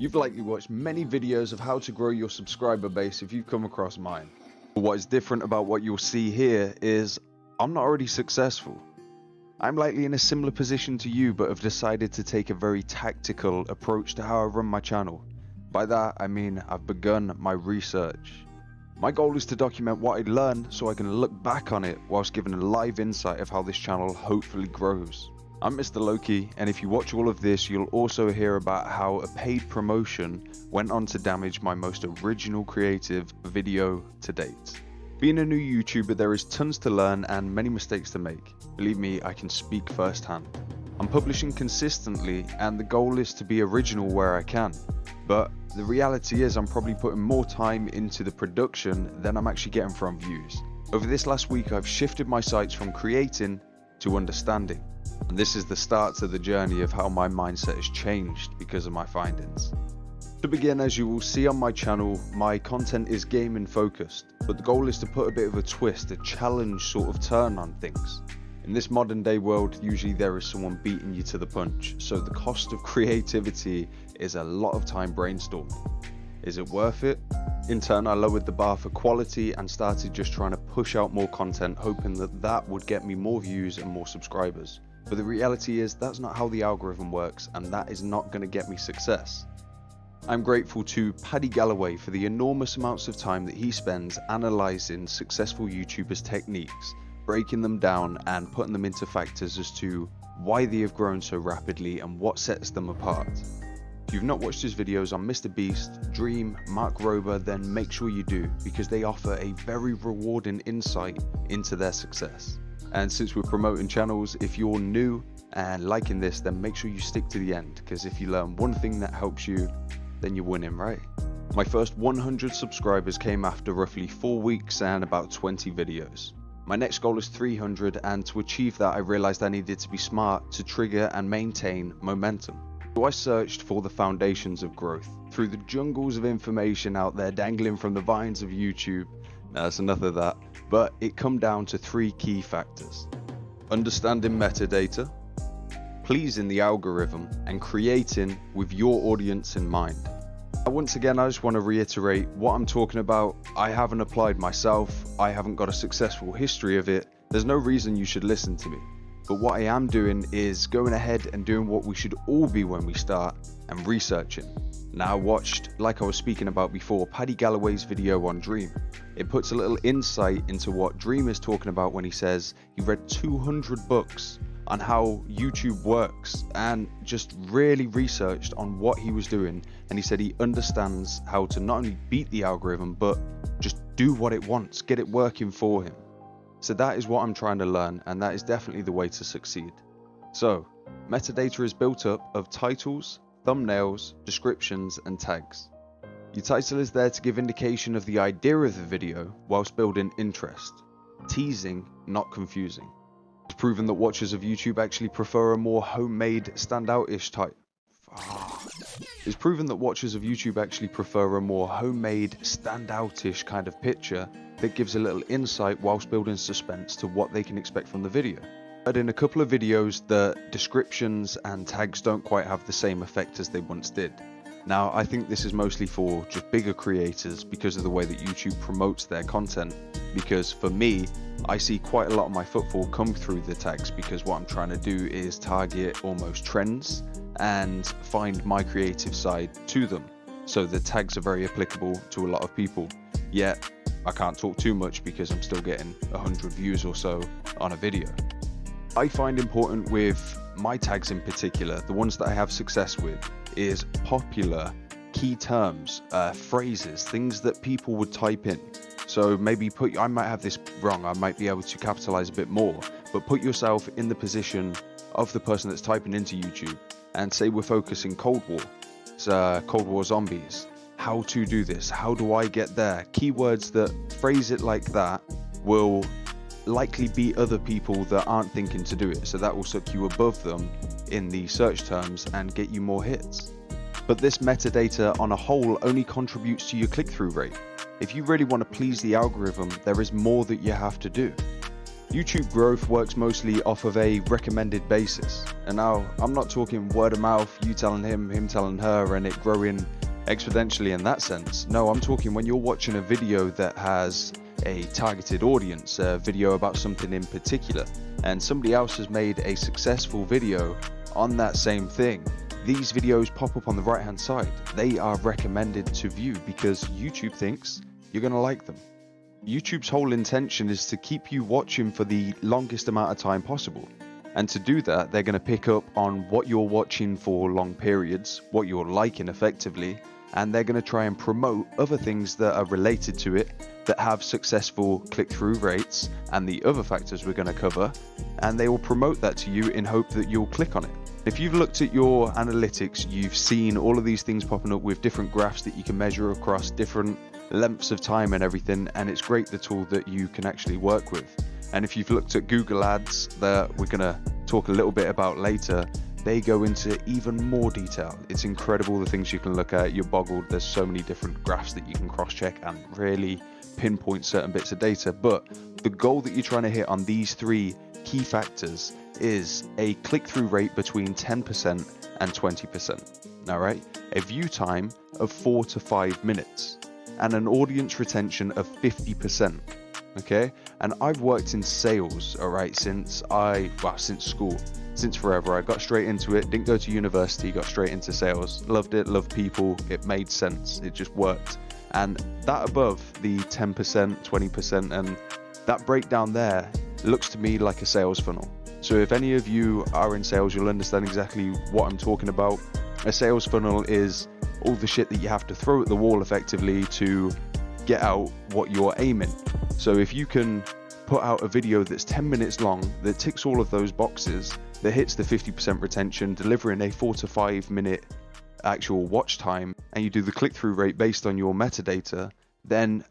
You've likely watched many videos of how to grow your subscriber base if you've come across mine. But what is different about what you'll see here is I'm not already successful. I'm likely in a similar position to you, but have decided to take a very tactical approach to how I run my channel. By that I mean I've begun my research. My goal is to document what I learn so I can look back on it whilst giving a live insight of how this channel hopefully grows. I'm MrLowki, and if you watch all of this, you'll also hear about how a paid promotion went on to damage my most original creative video to date. Being a new YouTuber, there is tons to learn and many mistakes to make. Believe me, I can speak firsthand. I'm publishing consistently and the goal is to be original where I can. But the reality is I'm probably putting more time into the production than I'm actually getting from views. Over this last week, I've shifted my sights from creating to understanding. And this is the start to the journey of how my mindset has changed because of my findings. To begin, as you will see on my channel, my content is gaming focused, but the goal is to put a bit of a twist, a challenge sort of turn on things. In this modern day world, usually there is someone beating you to the punch, so the cost of creativity is a lot of time brainstorming. Is it worth it? In turn, I lowered the bar for quality and started just trying to push out more content, hoping that that would get me more views and more subscribers. But the reality is that's not how the algorithm works, and that is not going to get me success. I'm grateful to Paddy Galloway for the enormous amounts of time that he spends analysing successful YouTubers' techniques, breaking them down and putting them into factors as to why they have grown so rapidly and what sets them apart. If you've not watched his videos on MrBeast, Dream, Mark Rober, then make sure you do, because they offer a very rewarding insight into their success. And since we're promoting channels, if you're new and liking this, then make sure you stick to the end, because if you learn one thing that helps you, then you're winning, right? My first 100 subscribers came after roughly 4 weeks and about 20 videos. My next goal is 300, and to achieve that I realized I needed to be smart to trigger and maintain momentum. So I searched for the foundations of growth through the jungles of information out there dangling from the vines of YouTube. Now, that's enough of that, but it come down to 3 key factors: understanding metadata, pleasing the algorithm, and creating with your audience in mind. Once again, I just want to reiterate what I'm talking about. I haven't applied myself, I haven't got a successful history of it, there's no reason you should listen to me. But what I am doing is going ahead and doing what we should all be when we start, and researching. Now I watched, like I was speaking about before, Paddy Galloway's video on Dream. It puts a little insight into what Dream is talking about when he says he read 200 books on how YouTube works and just really researched on what he was doing, and he said he understands how to not only beat the algorithm but just do what it wants, get it working for him. So that is what I'm trying to learn, and that is definitely the way to succeed. So metadata is built up of titles, thumbnails, descriptions and tags. Your title is there to give indication of the idea of the video whilst building interest. Teasing, not confusing. It's proven that watchers of YouTube actually prefer a more homemade, standout-ish type. It's proven that watchers of YouTube actually prefer a more homemade, standout-ish kind of picture that gives a little insight whilst building suspense to what they can expect from the video. But in a couple of videos, the descriptions and tags don't quite have the same effect as they once did. Now, I think this is mostly for just bigger creators because of the way that YouTube promotes their content. Because for me, I see quite a lot of my footfall come through the tags, because what I'm trying to do is target almost trends and find my creative side to them. So the tags are very applicable to a lot of people. Yet, I can't talk too much because I'm still getting 100 views or so on a video. I find important with my tags in particular, the ones that I have success with, is popular key terms, phrases, things that people would type in. So maybe I might have this wrong, I might be able to capitalize a bit more, but put yourself in the position of the person that's typing into YouTube and say we're focusing Cold War, Cold War zombies, how to do this, how do I get there? Keywords that phrase it like that will likely be other people that aren't thinking to do it, so that will suck you above them in the search terms and get you more hits. But this metadata on a whole only contributes to your click-through rate. If you really want to please the algorithm, there is more that you have to do. YouTube growth works mostly off of a recommended basis. And now, I'm not talking word of mouth, you telling him telling her, and it growing exponentially in that sense. No, I'm talking when you're watching a video that has a targeted audience, a video about something in particular, and somebody else has made a successful video on that same thing. These videos pop up on the right hand side. They are recommended to view because YouTube thinks you're going to like them. YouTube's whole intention is to keep you watching for the longest amount of time possible. And to do that, they're going to pick up on what you're watching for long periods, what you're liking effectively, and they're going to try and promote other things that are related to it that have successful click-through rates and the other factors we're going to cover, and they will promote that to you in hope that you'll click on it. If you've looked at your analytics, you've seen all of these things popping up with different graphs that you can measure across different lengths of time and everything, and it's great, the tool that you can actually work with. And if you've looked at Google Ads, that we're going to talk a little bit about later, they go into even more detail. It's incredible the things you can look at. You're boggled. There's so many different graphs that you can cross-check and really pinpoint certain bits of data. But the goal that you're trying to hit on these three key factors is a click-through rate between 10% and 20%. All right, a view time of 4 to 5 minutes, and an audience retention of 50%. Okay, and I've worked in sales, all right, since school, since forever. I got straight into it, didn't go to university, got straight into sales, loved it, loved people, it made sense, it just worked. And that above the 10%, 20%, and that breakdown there looks to me like a sales funnel. So if any of you are in sales, you'll understand exactly what I'm talking about. A sales funnel is all the shit that you have to throw at the wall effectively to get out what you're aiming. So if you can put out a video that's 10 minutes long, that ticks all of those boxes, that hits the 50% retention, delivering a 4 to 5 minute actual watch time, and you do the click-through rate based on your metadata, then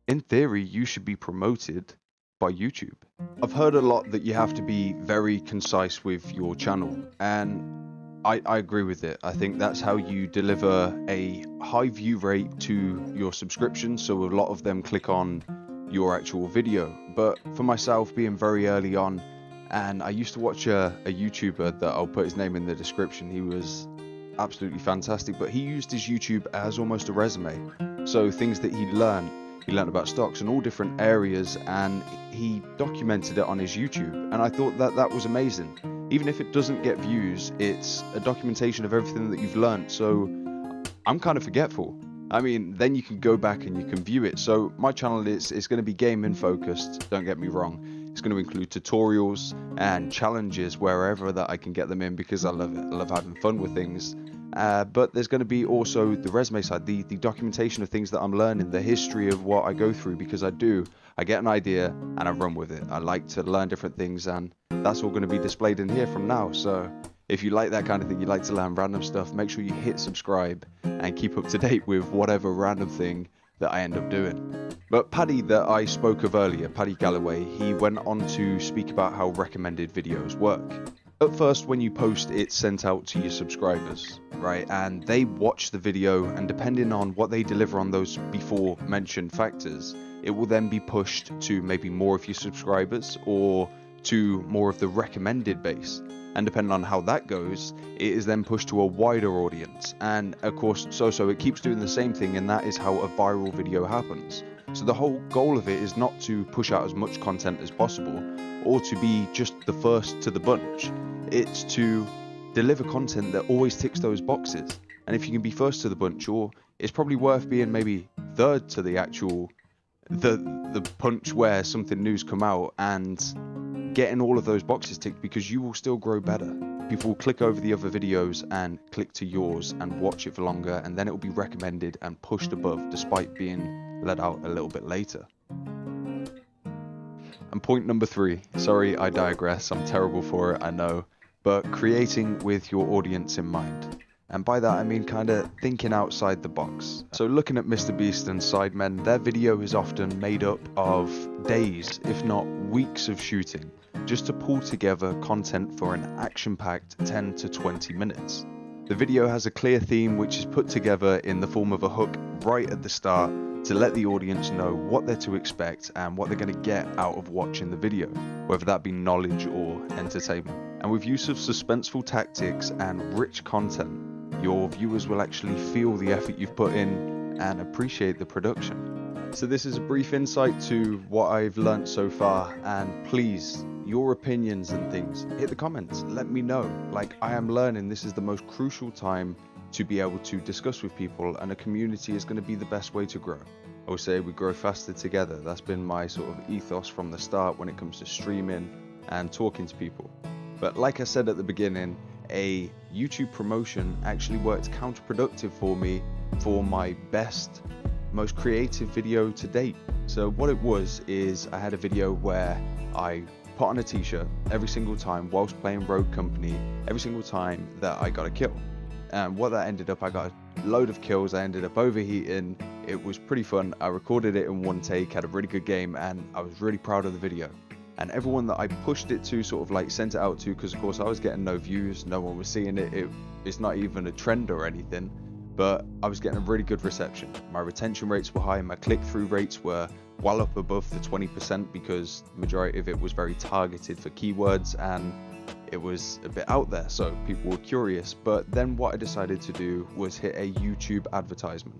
in theory you should be promoted by YouTube. I've heard a lot that you have to be very concise with your channel, and I agree with it. I think that's how you deliver a high view rate to your subscriptions, so a lot of them click on your actual video. But for myself, being very early on, and I used to watch a YouTuber that I'll put his name in the description. He was absolutely fantastic, but he used his YouTube as almost a resume. So things that he learned about stocks and all different areas, and he documented it on his YouTube, and I thought that was amazing. Even if it doesn't get views, it's a documentation of everything that you've learned. So I'm kind of forgetful. I mean, then you can go back and you can view it. So my channel is going to be gaming focused, don't get me wrong. It's going to include tutorials and challenges wherever that I can get them in, because I love it. I love having fun with things. But there's going to be also the resume side, the documentation of things that I'm learning, the history of what I go through, because I get an idea and I run with it. I like to learn different things, and that's all going to be displayed in here from now. So if you like that kind of thing, you like to learn random stuff, make sure you hit subscribe and keep up to date with whatever random thing that I end up doing. But Paddy, that I spoke of earlier, Paddy Galloway, he went on to speak about how recommended videos work. At first, when you post, it's sent out to your subscribers, right? And they watch the video, and depending on what they deliver on those before mentioned factors, it will then be pushed to maybe more of your subscribers or to more of the recommended base. And depending on how that goes, it is then pushed to a wider audience. And of course, so it keeps doing the same thing, and that is how a viral video happens. So the whole goal of it is not to push out as much content as possible or to be just the first to the bunch. It's to deliver content that always ticks those boxes. And if you can be first to the bunch, or it's probably worth being maybe third to the actual the punch where something new's come out, and getting all of those boxes ticked, because you will still grow better. People will click over the other videos and click to yours and watch it for longer, and then it will be recommended and pushed above despite being let out a little bit later. And point number 3, sorry I digress, I'm terrible for it, I know, but creating with your audience in mind. And by that I mean kind of thinking outside the box. So looking at MrBeast and Sidemen, their video is often made up of days, if not weeks of shooting, just to pull together content for an action-packed 10 to 20 minutes. The video has a clear theme which is put together in the form of a hook right at the start to let the audience know what they're to expect and what they're going to get out of watching the video, whether that be knowledge or entertainment. And with use of suspenseful tactics and rich content, your viewers will actually feel the effort you've put in and appreciate the production. So this is a brief insight to what I've learnt so far, and please, your opinions and things, hit the comments, let me know. Like, I am learning, this is the most crucial time to be able to discuss with people, and a community is going to be the best way to grow. I would say we grow faster together. That's been my sort of ethos from the start when it comes to streaming and talking to people. But like I said at the beginning, a YouTube promotion actually worked counterproductive for me for my best, most creative video to date. So what it was is I had a video where I put on a t-shirt every single time whilst playing Rogue Company, every single time that I got a kill. And what that ended up, I got a load of kills, I ended up overheating, it was pretty fun. I recorded it in one take, had a really good game, and I was really proud of the video. And everyone that I pushed it to, sort of like sent it out to, because of course I was getting no views, no one was seeing it, it's not even a trend or anything, but I was getting a really good reception. My retention rates were high, my click-through rates were well up above the 20%, because the majority of it was very targeted for keywords and it was a bit out there, so people were curious. But then what I decided to do was hit a YouTube advertisement,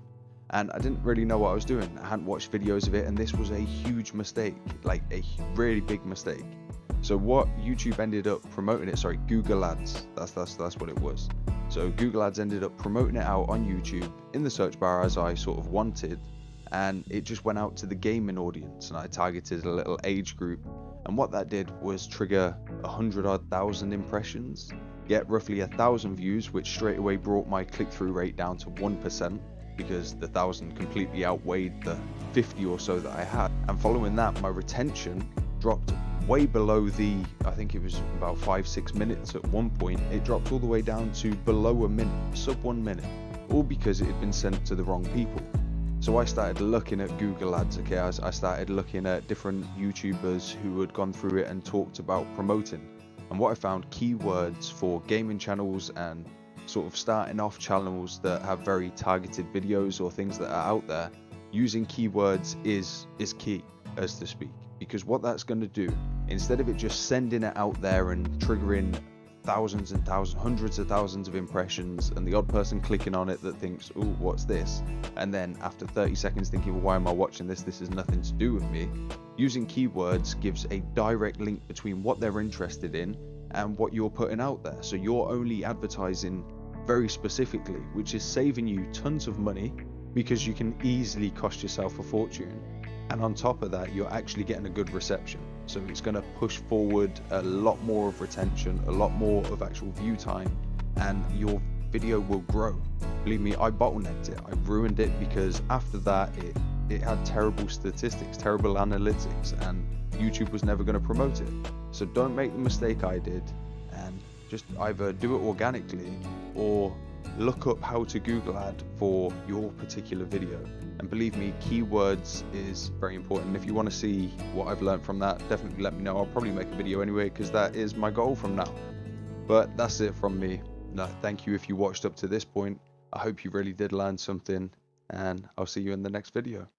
and I didn't really know what I was doing. I hadn't watched videos of it, and this was a huge mistake, like a really big mistake. So what YouTube ended up promoting it, sorry, Google Ads, that's what it was. So Google Ads ended up promoting it out on YouTube in the search bar as I sort of wanted, and it just went out to the gaming audience, and I targeted a little age group. And what that did was trigger 100,000 impressions, get roughly 1,000 views, which straight away brought my click-through rate down to 1%, because the 1,000 completely outweighed the 50 or so that I had. And following that, my retention dropped way below the, I think it was about 5-6 minutes at one point. It dropped all the way down to below a minute, sub 1 minute, all because it had been sent to the wrong people. So I started looking at Google Ads, okay, I started looking at different YouTubers who had gone through it and talked about promoting. And what I found, keywords for gaming channels and sort of starting off channels that have very targeted videos or things that are out there, using keywords is key, as to speak. Because what that's going to do, instead of it just sending it out there and triggering thousands and thousands, hundreds of thousands of impressions, and the odd person clicking on it that thinks, oh, what's this? And then after 30 seconds thinking, well, why am I watching this? This has nothing to do with me. Using keywords gives a direct link between what they're interested in and what you're putting out there. So you're only advertising very specifically, which is saving you tons of money, because you can easily cost yourself a fortune. And on top of that, you're actually getting a good reception. So it's going to push forward a lot more of retention, a lot more of actual view time, and your video will grow. Believe me, I bottlenecked it. I ruined it, because after that, it had terrible statistics, terrible analytics, and YouTube was never going to promote it. So don't make the mistake I did, and just either do it organically or look up how to Google ad for your particular video. And believe me, keywords is very important. If you want to see what I've learned from that, definitely let me know. I'll probably make a video anyway, because that is my goal from now. But that's it from me. No, thank you if you watched up to this point. I hope you really did learn something, and I'll see you in the next video.